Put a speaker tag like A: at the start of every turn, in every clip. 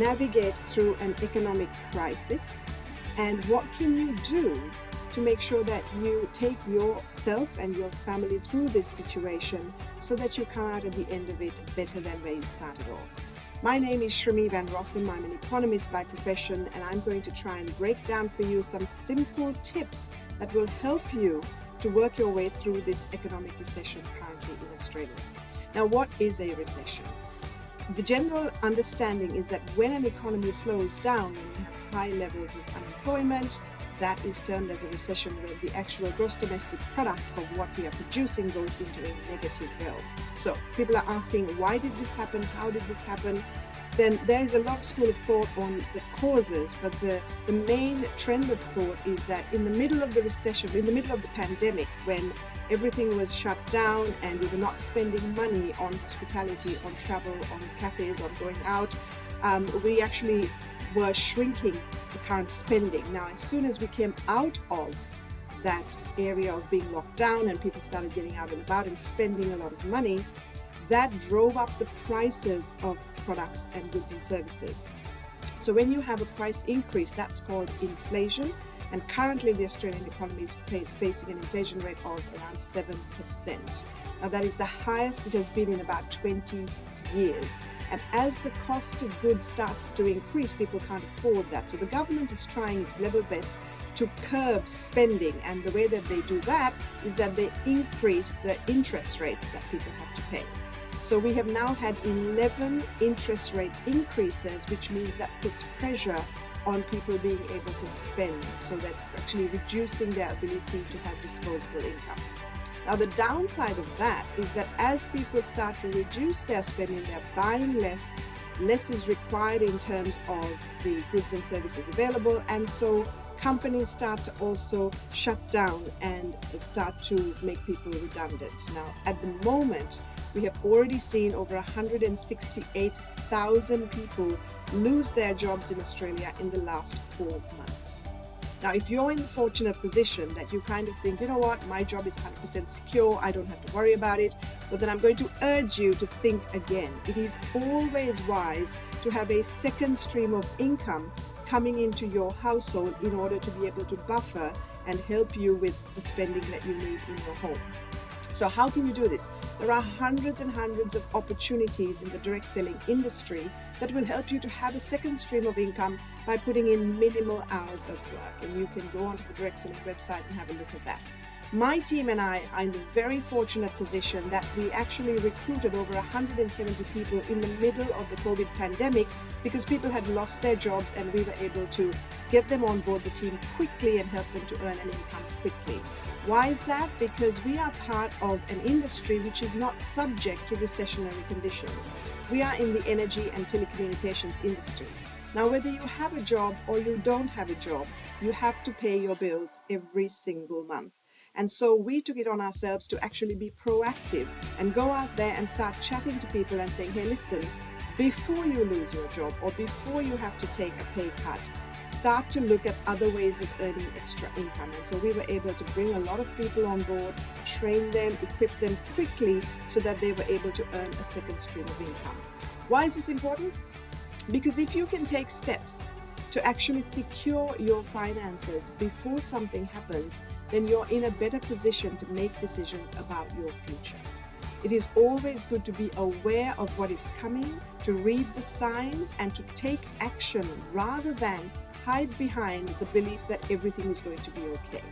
A: navigate through an economic crisis, and what can you do to make sure that you take yourself and your family through this situation so that you come out at the end of it better than where you started off. My name is Shrami Van Rossum. I'm an economist by profession, and I'm going to try and break down for you some simple tips that will help you to work your way through this economic recession currently in Australia. Now, what is a recession? The general understanding is that when an economy slows down and you have high levels of unemployment, that is termed as a recession, where the actual gross domestic product of what we are producing goes into a negative realm. So people are asking, why did this happen? How did this happen? Then there is a lot of school of thought on the causes, but the main trend of thought is that in the middle of the recession, in the middle of the pandemic, when everything was shut down and we were not spending money on hospitality, on travel, on cafes, on going out, we actually were shrinking the current spending. Now, as soon as we came out of that area of being locked down and people started getting out and about and spending a lot of money, that drove up the prices of products and goods and services. So when you have a price increase, that's called inflation. And currently the Australian economy is facing an inflation rate of around 7%. Now, that is the highest it has been in about 20 years. And as the cost of goods starts to increase, people can't afford that. So the government is trying its level best to curb spending. And the way that they do that is that they increase the interest rates that people have to pay. So we have now had 11 interest rate increases, which means that puts pressure on people being able to spend. So that's actually reducing their ability to have disposable income. Now, the downside of that is that as people start to reduce their spending, they're buying less is required in terms of the goods and services available, and so companies start to also shut down and start to make people redundant. Now, at the moment, we have already seen over 168,000 people lose their jobs in Australia in the last 4 months. Now, if you're in the fortunate position that you kind of think, you know what, my job is 100% secure, I don't have to worry about it, but then I'm going to urge you to think again. It is always wise to have a second stream of income coming into your household in order to be able to buffer and help you with the spending that you need in your home. So how can you do this? There are hundreds and hundreds of opportunities in the direct selling industry that will help you to have a second stream of income by putting in minimal hours of work. And you can go onto the direct selling website and have a look at that. My team and I are in the very fortunate position that we actually recruited over 170 people in the middle of the COVID pandemic because people had lost their jobs, and we were able to get them on board the team quickly and help them to earn an income quickly. Why is that? Because we are part of an industry which is not subject to recessionary conditions. We are in the energy and telecommunications industry. Now, whether you have a job or you don't have a job, you have to pay your bills every single month. And so we took it on ourselves to actually be proactive and go out there and start chatting to people and saying, hey, listen, before you lose your job or before you have to take a pay cut, start to look at other ways of earning extra income. And so we were able to bring a lot of people on board, train them, equip them quickly so that they were able to earn a second stream of income. Why is this important? Because if you can take steps to actually secure your finances before something happens, then you're in a better position to make decisions about your future. It is always good to be aware of what is coming, to read the signs, and to take action rather than hide behind the belief that everything is going to be okay.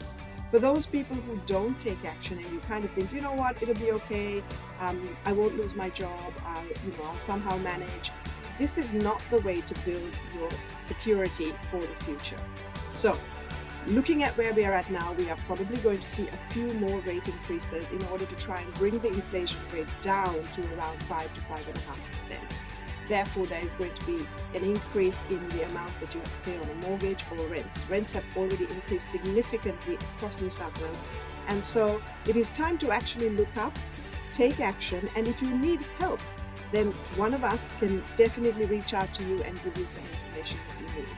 A: For those people who don't take action and you kind of think, you know what, it'll be okay, I won't lose my job, I'll somehow manage. This is not the way to build your security for the future. So, looking at where we are at now, we are probably going to see a few more rate increases in order to try and bring the inflation rate down to around 5 to 5.5%. Therefore, there is going to be an increase in the amounts that you have to pay on a mortgage or rents. Rents have already increased significantly across New South Wales. And so it is time to actually look up, take action, and if you need help, then one of us can definitely reach out to you and give you some information that you need.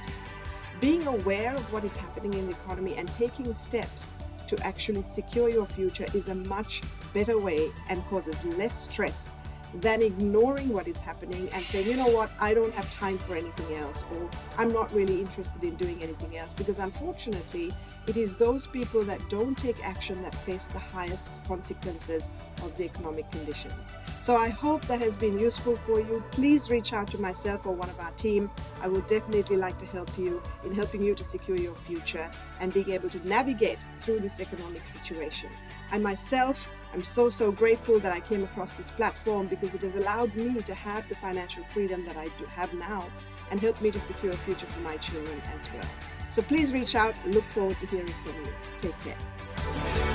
A: Being aware of what is happening in the economy and taking steps to actually secure your future is a much better way and causes less stress than ignoring what is happening and saying, you know what, I don't have time for anything else, or I'm not really interested in doing anything else. Because unfortunately, it is those people that don't take action that face the highest consequences of the economic conditions. So I hope that has been useful for you. Please reach out to myself or one of our team. I would definitely like to help you in helping you to secure your future and being able to navigate through this economic situation. I myself, I'm so grateful that I came across this platform, because it has allowed me to have the financial freedom that I do have now and helped me to secure a future for my children as well. So please reach out. Look forward to hearing from you. Take care.